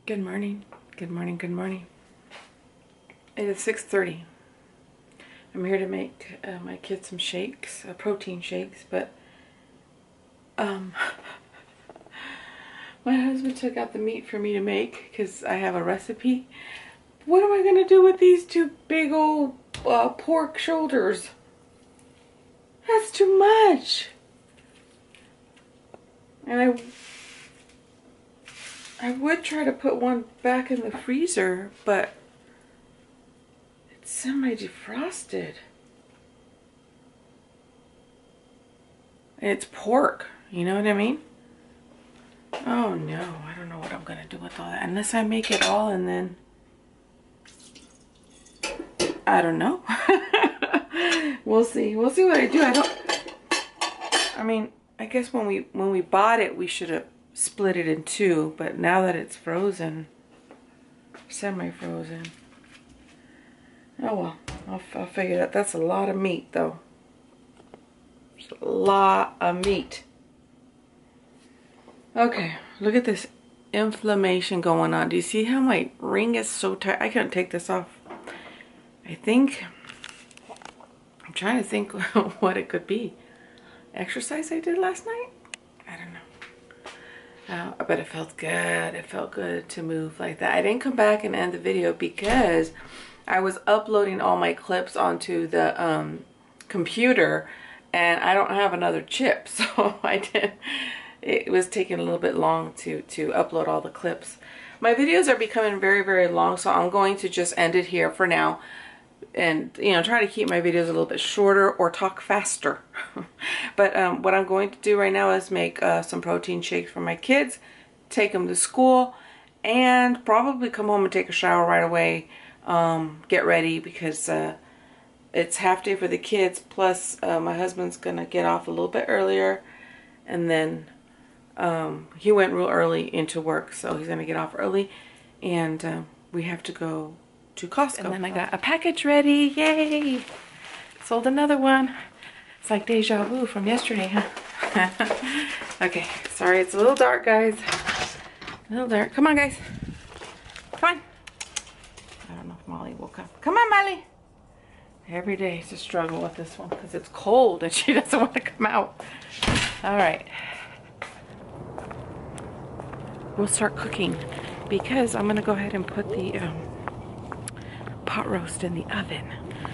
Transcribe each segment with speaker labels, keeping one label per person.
Speaker 1: Good morning. Good morning. Good morning. It is 6:30. I'm here to make my kids some shakes, protein shakes, but my husband took out the meat for me to make because I have a recipe. What am I going to do with these two big old pork shoulders? That's too much. And I would try to put one back in the freezer, but it's semi-defrosted. And it's pork, you know what I mean? Oh no, I don't know what I'm gonna do with all that. Unless I make it all and then, I don't know. We'll see. We'll see what I do. I mean, I guess when we bought it, we should have split it in two, but now that it's frozen, semi-frozen, oh well, I'll figure it out. That's a lot of meat though. It's a lot of meat. Okay, look at this inflammation going on. Do you see how my ring is so tight? I can't take this off. I'm trying to think what it could be. Exercise I did last night? I don't know. But it felt good. It felt good to move like that. I didn't come back and end the video because I was uploading all my clips onto the computer, and I don't have another chip, so it was taking a little bit long to upload all the clips. My videos are becoming very, very long, so I'm going to just end it here for now. And, you know, try to keep my videos a little bit shorter or talk faster. But what I'm going to do right now is make some protein shakes for my kids, take them to school, and probably come home and take a shower right away, get ready, because it's half day for the kids, plus my husband's going to get off a little bit earlier, and then he went real early into work, so he's going to get off early, and we have to go to Costco. And then I got a package ready. Yay! Sold another one. It's like deja vu from yesterday, huh? Okay, sorry it's a little dark, guys. A little dark. Come on, guys. Come on. I don't know if Molly will come. Come on, Molly. Every day it's a struggle with this one because it's cold and she doesn't want to come out. All right. We'll start cooking because I'm going to go ahead and put the pot roast in the oven.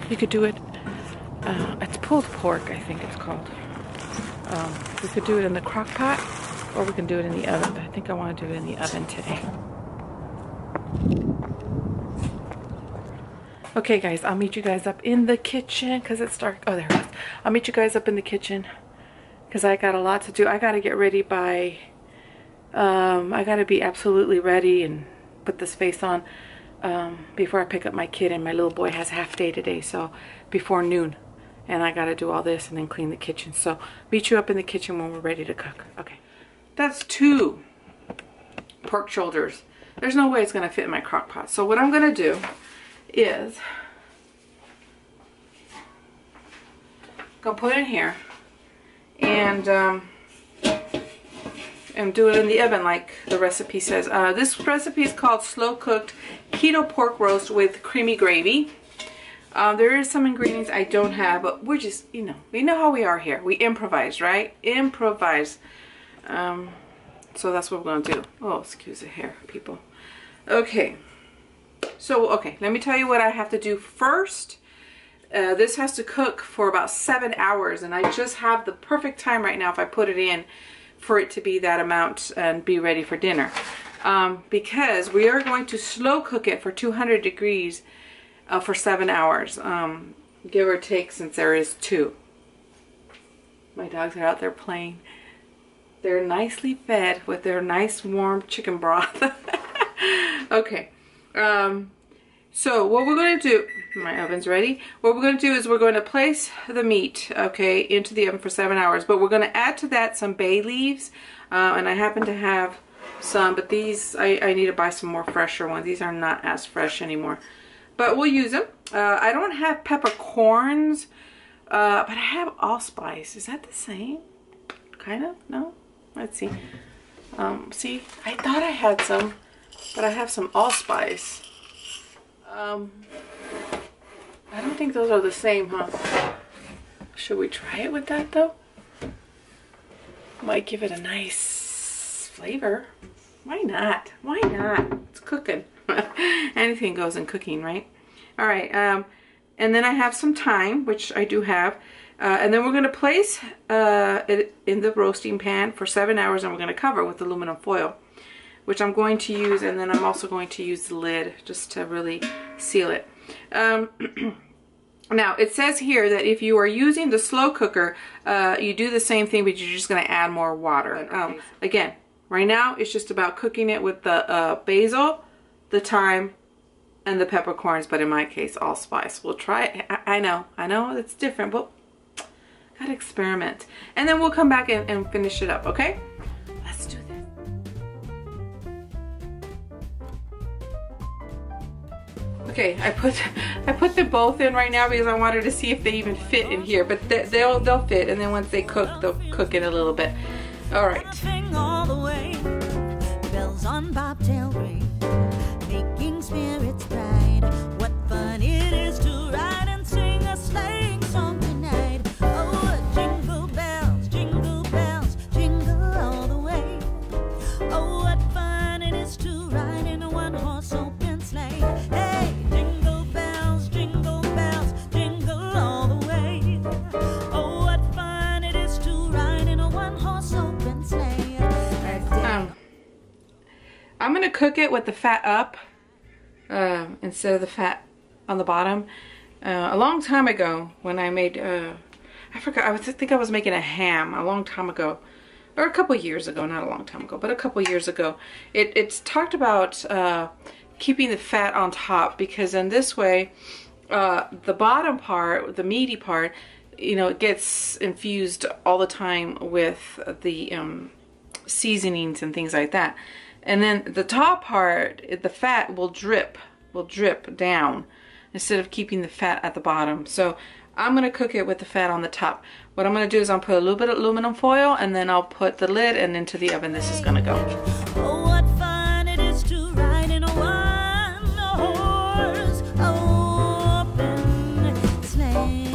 Speaker 1: You could do it, it's pulled pork, I think it's called. We could do it in the crock pot, or we can do it in the oven, but I think I want to do it in the oven today. Okay guys, I'll meet you guys up in the kitchen, because it's dark. Oh, there it is. I'll meet you guys up in the kitchen, because I got a lot to do. I got to get ready by, I got to be absolutely ready and put this face on before I pick up my kid, and my little boy has half day today, so before noon, and I gotta do all this and then clean the kitchen. So meet you up in the kitchen when we're ready to cook. Okay, that's 2 pork shoulders. There's no way it's gonna fit in my crock pot. So what I'm gonna do is gonna put it in here and do it in the oven like the recipe says. This recipe is called slow cooked keto pork roast with creamy gravy. There is some ingredients I don't have, but we're just, you know how we are here. We improvise, right? Improvise. So that's what we're gonna do. Oh, excuse the hair, people. Okay. So, okay, let me tell you what I have to do first. This has to cook for about 7 hours, and I just have the perfect time right now if I put it in for it to be that amount and be ready for dinner. Because we are going to slow cook it for 200 degrees for 7 hours, give or take, since there is 2. My dogs are out there playing. They're nicely fed with their nice warm chicken broth. Okay, so what we're going to do, my oven's ready. What we're going to do is we're going to place the meat, okay, into the oven for 7 hours, but we're going to add to that some bay leaves, and I happen to have some, but these, I need to buy some more fresher ones. These are not as fresh anymore, but we'll use them. I don't have peppercorns, but I have allspice. Is that the same? Kind of? No? Let's see. See, I thought I had some. but I have some allspice. I don't think those are the same, huh? Should we try it with that though? Might give it a nice flavor. Why not? Why not? It's cooking. Anything goes in cooking, right? All right, and then I have some thyme, which I do have. And then we're going to place it in the roasting pan for 7 hours, and we're going to cover with aluminum foil, which I'm going to use, and then I'm also going to use the lid just to really seal it. Now, it says here that if you are using the slow cooker, you do the same thing, but you're just going to add more water. Again, right now, it's just about cooking it with the basil, the thyme, and the peppercorns, but in my case, allspice. We'll try it. I know it's different, but gotta experiment. And then we'll come back and finish it up, okay? Let's do this. Okay, I put them both in right now because I wanted to see if they even fit in here, but they'll fit, and then once they cook, they'll cook it a little bit. All right.
Speaker 2: All the way, bells on bobtail ring, making spirits bright. What fun it is to ride and sing a sleighing song tonight. Oh, jingle bells, jingle all the way. Oh, what fun it is to ride in a one-horse open sleigh. Hey, jingle bells, jingle all the way. Oh, what fun it is to ride in a one-horse open sleigh.
Speaker 1: I'm gonna cook it with the fat up instead of the fat on the bottom. A long time ago, when I made, I forgot, I think I was making a ham a long time ago, or a couple years ago, not a long time ago, but a couple years ago. It's talked about keeping the fat on top, because in this way, the bottom part, the meaty part, you know, it gets infused all the time with the seasonings and things like that. And then the top part, the fat will drip down instead of keeping the fat at the bottom. So I'm going to cook it with the fat on the top. What I'm going to do is I'll put a little bit of aluminum foil, and then I'll put the lid, and into the oven this is going to go.
Speaker 2: Oh, what fun it is to ride in a one-horse open sleigh.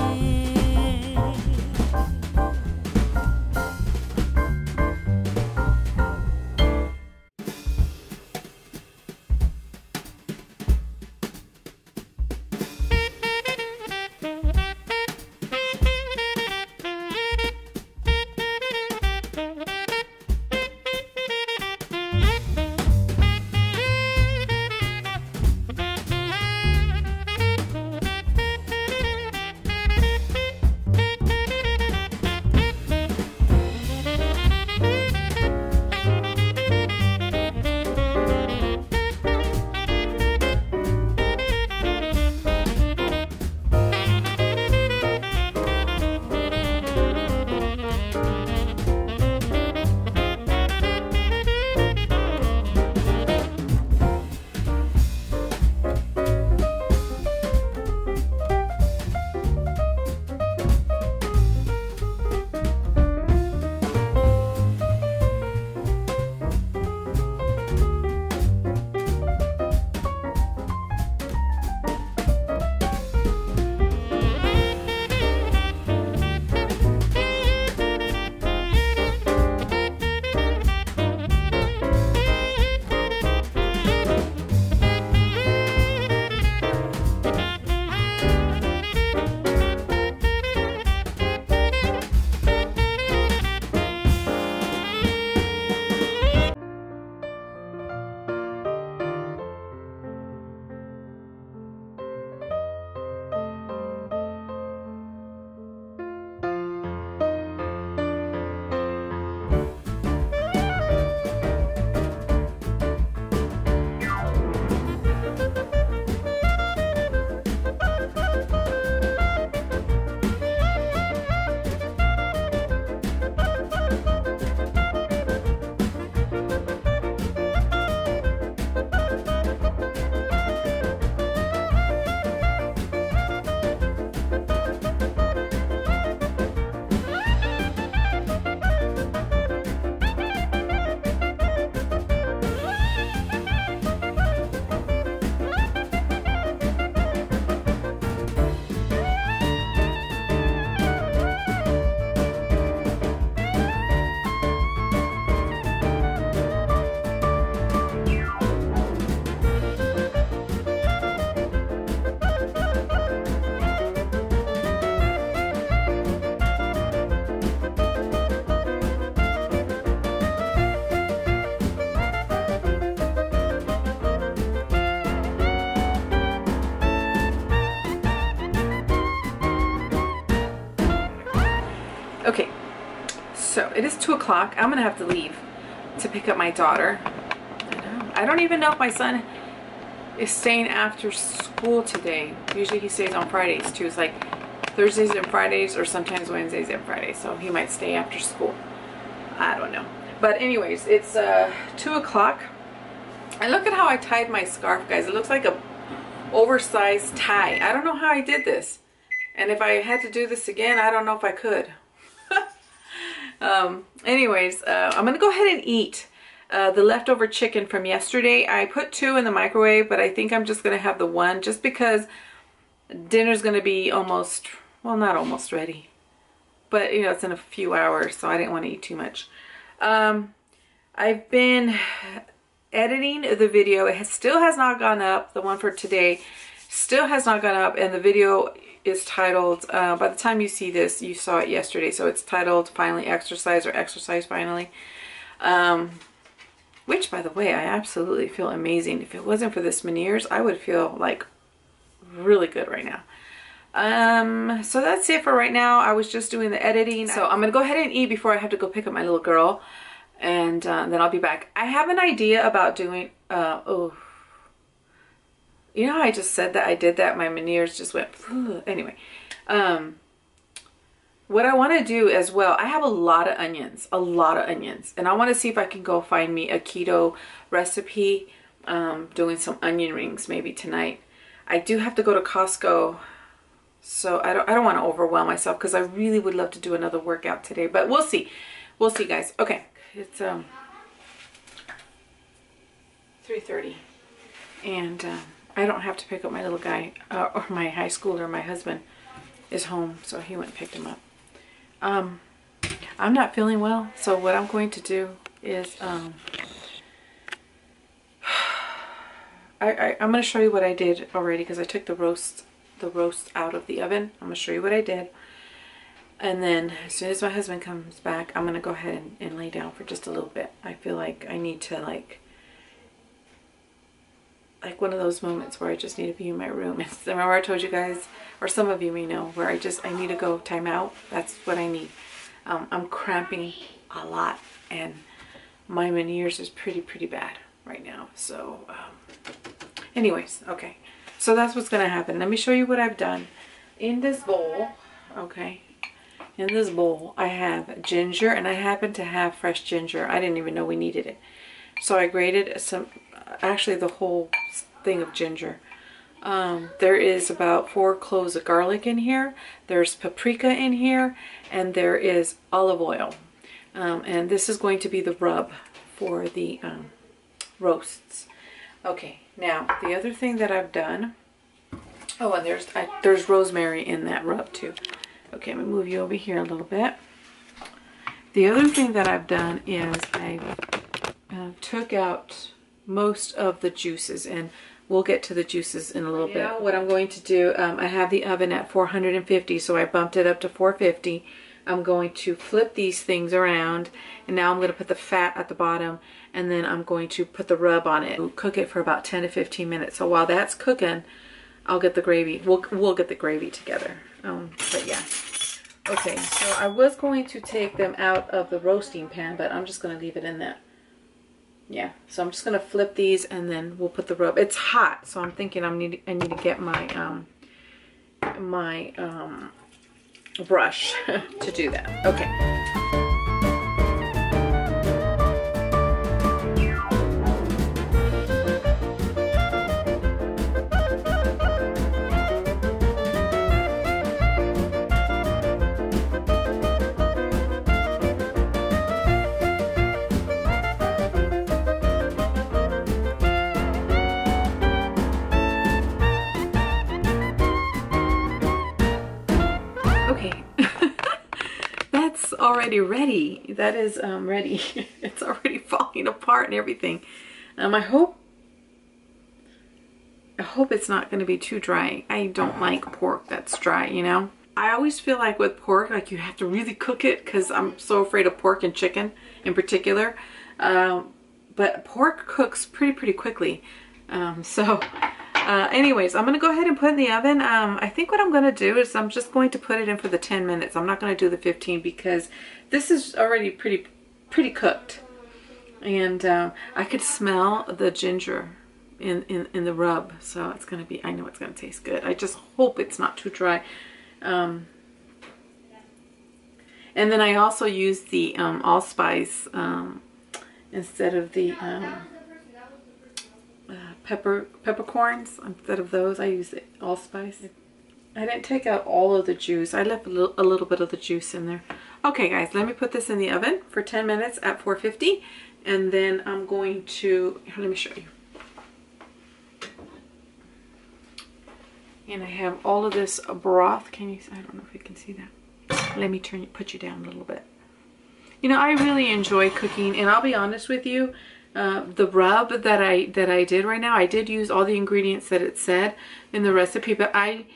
Speaker 1: So it is 2 o'clock. I'm gonna have to leave to pick up my daughter. I don't even know if my son is staying after school today. Usually he stays on Fridays too. It's like Thursdays and Fridays, or sometimes Wednesdays and Fridays. So he might stay after school. I don't know. But anyways, it's 2 o'clock. And look at how I tied my scarf, guys. It looks like a oversized tie. I don't know how I did this. And if I had to do this again, I don't know if I could. Anyways, I'm gonna go ahead and eat the leftover chicken from yesterday. I put 2 in the microwave, but I think I'm just gonna have the 1 just because dinner's gonna be almost, well, not almost ready, but you know, it's in a few hours, so I didn't want to eat too much. I've been editing the video. It still has not gone up. The one for today still has not gone up, and the video is titled, by the time you see this, you saw it yesterday, so it's titled Finally Exercise, or Exercise Finally. Which, by the way, I absolutely feel amazing. If it wasn't for this Menieres, I would feel like really good right now. So that's it for right now. I was just doing the editing. So I'm gonna go ahead and eat before I have to go pick up my little girl, and then I'll be back. I have an idea about doing, you know how I just said that I did that? My Menieres just went, anyway. What I want to do as well, I have a lot of onions, and I want to see if I can go find me a keto recipe, doing some onion rings maybe tonight. I do have to go to Costco, so I don't want to overwhelm myself, because I really would love to do another workout today, but we'll see. We'll see, guys. Okay, it's 3:30, and I don't have to pick up my little guy, or my high schooler. My husband is home, so he went and picked him up. I'm not feeling well, so what I'm going to do is I'm going to show you what I did already, because I took the roast out of the oven. I'm going to show you what I did, and then as soon as my husband comes back, I'm going to go ahead and lay down for just a little bit. I feel like I need to like one of those moments where I just need to be in my room. Remember I told you guys, or some of you may know, where I need to go time out. That's what I need. I'm cramping a lot, and my Menieres is pretty bad right now. So anyways, okay, so that's what's gonna happen. Let me show you what I've done in this bowl. Okay, in this bowl I have ginger, and I happen to have fresh ginger. I didn't even know we needed it, so I grated some, actually the whole thing of ginger. There is about 4 cloves of garlic in here. There's paprika in here, and there is olive oil. And this is going to be the rub for the roasts. Okay, now the other thing that I've done, oh, and there's rosemary in that rub too. Okay, I'm gonna move you over here a little bit. The other thing that I've done is I took out most of the juices, and we'll get to the juices in a little bit. Now what I'm going to do, I have the oven at 450, so I bumped it up to 450. I'm going to flip these things around, and now I'm going to put the fat at the bottom, and then I'm going to put the rub on it. We'll cook it for about 10 to 15 minutes. So while that's cooking, I'll get the gravy. We'll get the gravy together. But yeah. Okay, so I was going to take them out of the roasting pan, but I'm just going to leave it in that. Yeah, so I'm just gonna flip these, and then we'll put the rub. It's hot, so I'm thinking I need to get my brush to do that. Okay. Already ready. That is ready. It's already falling apart and everything. I hope it's not going to be too dry. I don't like pork that's dry, you know. I always feel like with pork, like you have to really cook it, because I'm so afraid of pork and chicken in particular. But pork cooks pretty quickly. So Anyways, I'm gonna go ahead and put it in the oven. I think what I'm gonna do is I'm just going to put it in for the 10 minutes. I'm not gonna do the 15 because this is already pretty cooked. And I could smell the ginger in the rub, so it's gonna be, I know it's gonna taste good. I just hope it's not too dry. And then I also use the allspice instead of the peppercorns. Instead of those, I use the allspice. I didn't take out all of the juice. I left a little bit of the juice in there. Okay guys, let me put this in the oven for 10 minutes at 450, and then I'm going to, let me show you. And I have all of this broth. Can you, I don't know if you can see that. Let me put you down a little bit. You know, I really enjoy cooking, and I'll be honest with you, the rub that I did right now, I did use all the ingredients that it said in the recipe, but I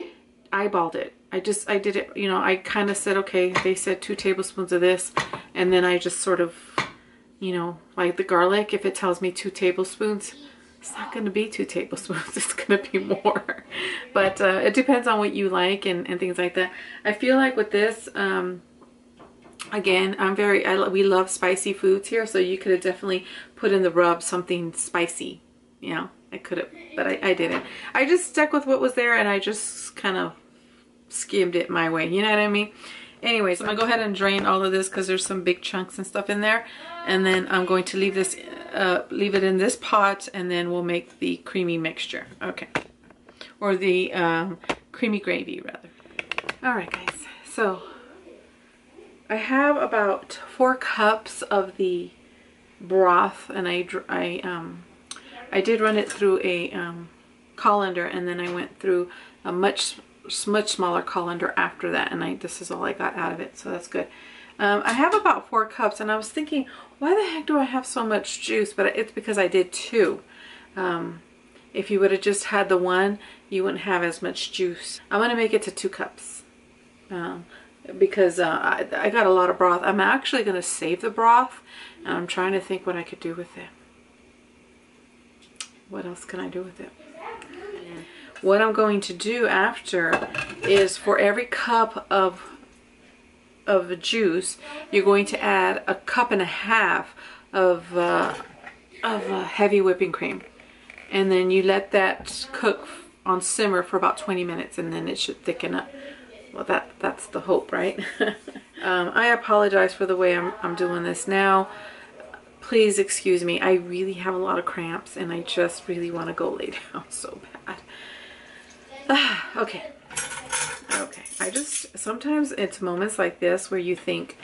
Speaker 1: eyeballed it. I did it, you know, I kind of said, okay, they said 2 tablespoons of this, and then I just sort of, you know, like the garlic, if it tells me 2 tablespoons, it's not going to be 2 tablespoons, it's going to be more. But it depends on what you like and things like that. I feel like with this, again, we love spicy foods here, so you could have definitely put in the rub something spicy. You know, I could have, but I didn't. I just stuck with what was there, and I just kind of skimmed it my way. You know what I mean? Anyways, I'm going to go ahead and drain all of this because there's some big chunks and stuff in there. And then I'm going to leave this, leave it in this pot, and then we'll make the creamy mixture. Okay. Or the creamy gravy, rather. All right, guys. So I have about 4 cups of the broth, and I did run it through a colander, and then I went through a much smaller colander after that, and this is all I got out of it, so that's good. I have about 4 cups, and I was thinking, why the heck do I have so much juice? But it's because I did 2. If you would have just had the 1, you wouldn't have as much juice. I'm going to make it to 2 cups because I got a lot of broth. I'm actually going to save the broth, and I'm trying to think what I could do with it. What else can I do with it? What I'm going to do after is, for every cup of juice, you're going to add 1.5 cups of heavy whipping cream, and then you let that cook on simmer for about 20 minutes, and then it should thicken up. Well, that's the hope, right? I apologize for the way I'm doing this now. Please excuse me. I really have a lot of cramps, and I just really want to go lay down so bad. Okay. Sometimes it's moments like this where you think,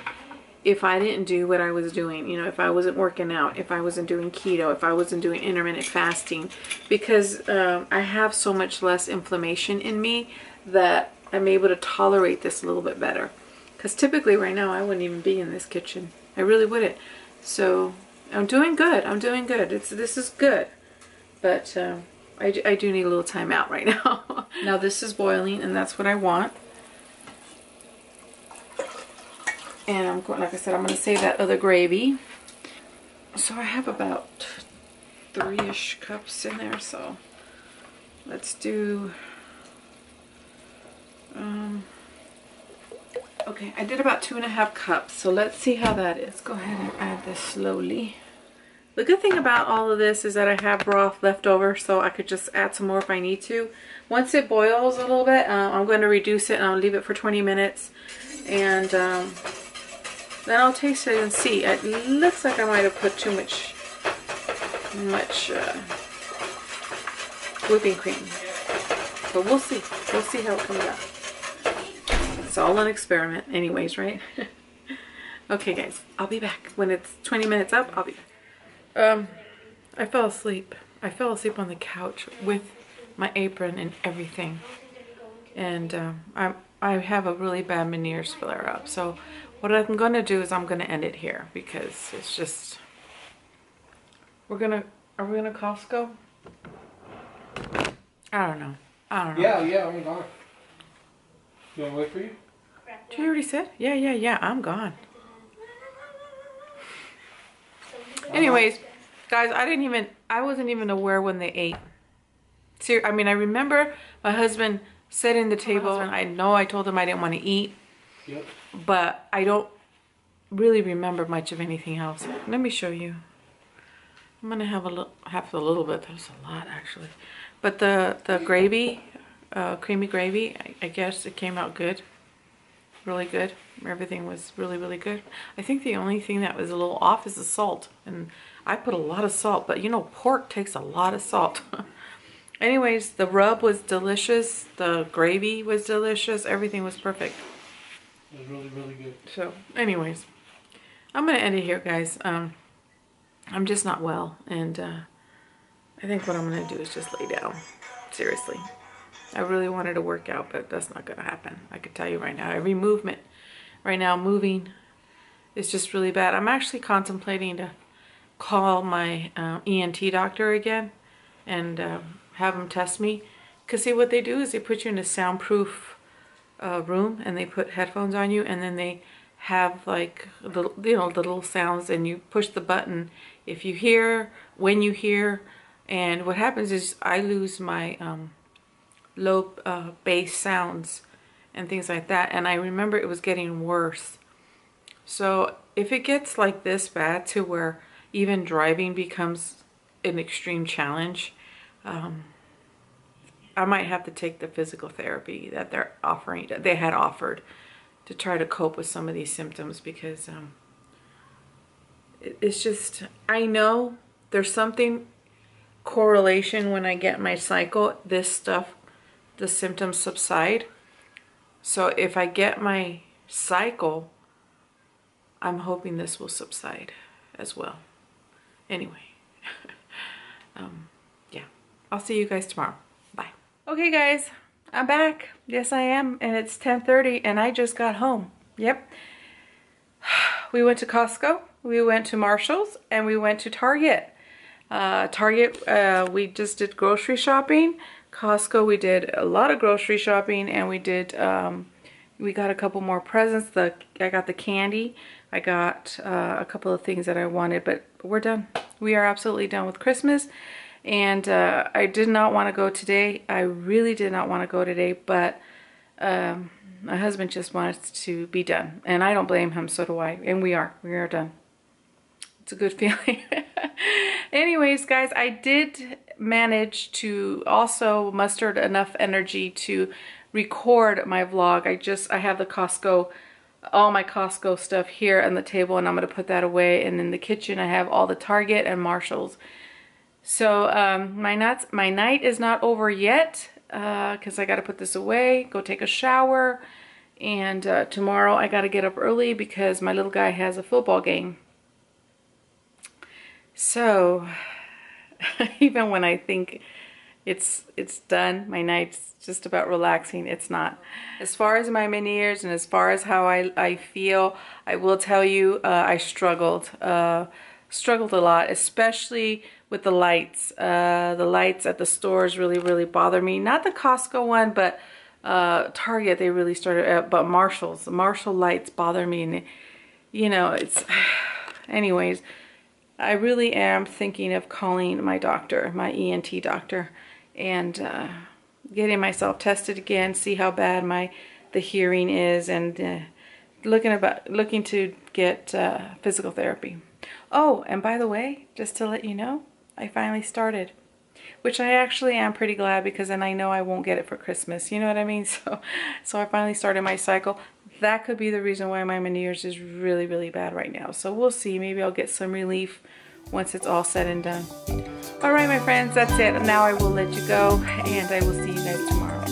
Speaker 1: if I didn't do what I was doing, you know, if I wasn't working out, if I wasn't doing keto, if I wasn't doing intermittent fasting, because I have so much less inflammation in me that I'm able to tolerate this a little bit better. Because typically right now I wouldn't even be in this kitchen. I really wouldn't. So I'm doing good. I'm doing good. This is good. But I do need a little time out right now. Now this is boiling, and that's what I want. And I'm going, like I said, I'm going to save that other gravy. So I have about 3-ish cups in there. So let's do. Okay, I did about 2.5 cups. So let's see how that is. Go ahead and add this slowly. The good thing about all of this is that I have broth left over, so I could just add some more if I need to. Once it boils a little bit, I'm going to reduce it, and I'll leave it for 20 minutes. And then I'll taste it and see. It looks like I might have put too much whipping cream. But we'll see. We'll see how it comes out. It's all an experiment anyways, right? Okay, guys. I'll be back. When it's 20 minutes up, I'll be back. I fell asleep. I fell asleep on the couch with my apron and everything. And I have a really bad Menieres flare up. So what I'm going to do is I'm going to end it here because it's just... Are we going to Costco? I don't know.
Speaker 3: Yeah, I'm gone. You want to wait for you?
Speaker 1: Did you already said? Yeah, I'm gone. Anyways, guys, I wasn't even aware when they ate. I mean, I remember my husband setting the table, and I know I told him I didn't want to eat.
Speaker 3: Yep.
Speaker 1: But I don't really remember much of anything else. Let me show you. I'm gonna have a little bit. There's a lot actually, but the gravy, creamy gravy. I guess it came out good, really good. Everything was really good. I think the only thing that was a little off is the salt, and I put a lot of salt. But you know, pork takes a lot of salt. Anyways, the rub was delicious. The gravy was delicious. Everything was perfect.
Speaker 3: It was really good.
Speaker 1: So, anyways, I'm gonna end it here, guys. I'm just not well, and I think what I'm gonna do is just lay down. Seriously, I really wanted to work out, but that's not gonna happen. I can tell you right now. Every movement right now, moving, is just really bad. I'm actually contemplating to call my ENT doctor again and have him test me. Cause see, what they do is they put you in a soundproof room, and they put headphones on you, and then they have like little, you know, little sounds, and you push the button if you hear, when you hear. And what happens is I lose my low bass sounds and things like that, and I remember it was getting worse. So if it gets like this bad to where even driving becomes an extreme challenge, I might have to take the physical therapy that they had offered to try to cope with some of these symptoms, because it's just, I know there's something correlation when I get my cycle, this stuff, the symptoms subside. So if I get my cycle, I'm hoping this will subside as well. Anyway, yeah, I'll see you guys tomorrow. Bye. Okay guys, I'm back. Yes I am, and it's 10:30 and I just got home. Yep. We went to Costco, we went to Marshall's, and we went to Target. Target, we just did grocery shopping. Costco, we did a lot of grocery shopping, and we did, we got a couple more presents. I got the candy. I got a couple of things that I wanted, but we're done. We are absolutely done with Christmas. And I did not want to go today. I really did not want to go today, but my husband just wants to be done. And I don't blame him, so do I. And we are done. It's a good feeling. Anyways, guys, I did manage to also muster enough energy to record my vlog. I have the Costco, all my Costco stuff here on the table, and I'm going to put that away. And in the kitchen, I have all the Target and Marshall's. So my night is not over yet, because I got to put this away, go take a shower, and tomorrow I got to get up early because my little guy has a football game. So even when I think it's done, my night's just about relaxing, it's not. As far as my Menieres and as far as how I feel, I will tell you I struggled a lot, especially with the lights. The lights at the stores really bother me. Not the Costco one, but Target, they really started, but Marshall's. The Marshall lights bother me, and you know, it's, anyways, I really am thinking of calling my doctor, my ENT doctor, and getting myself tested again, see how bad the hearing is, and looking to get physical therapy. Oh, and by the way, just to let you know, I finally started, which I actually am pretty glad, because then I know I won't get it for Christmas. You know what I mean? So I finally started my cycle. That could be the reason why my Menieres is really bad right now. So we'll see. Maybe I'll get some relief once it's all said and done. All right, my friends, that's it. Now I will let you go, and I will see you guys tomorrow.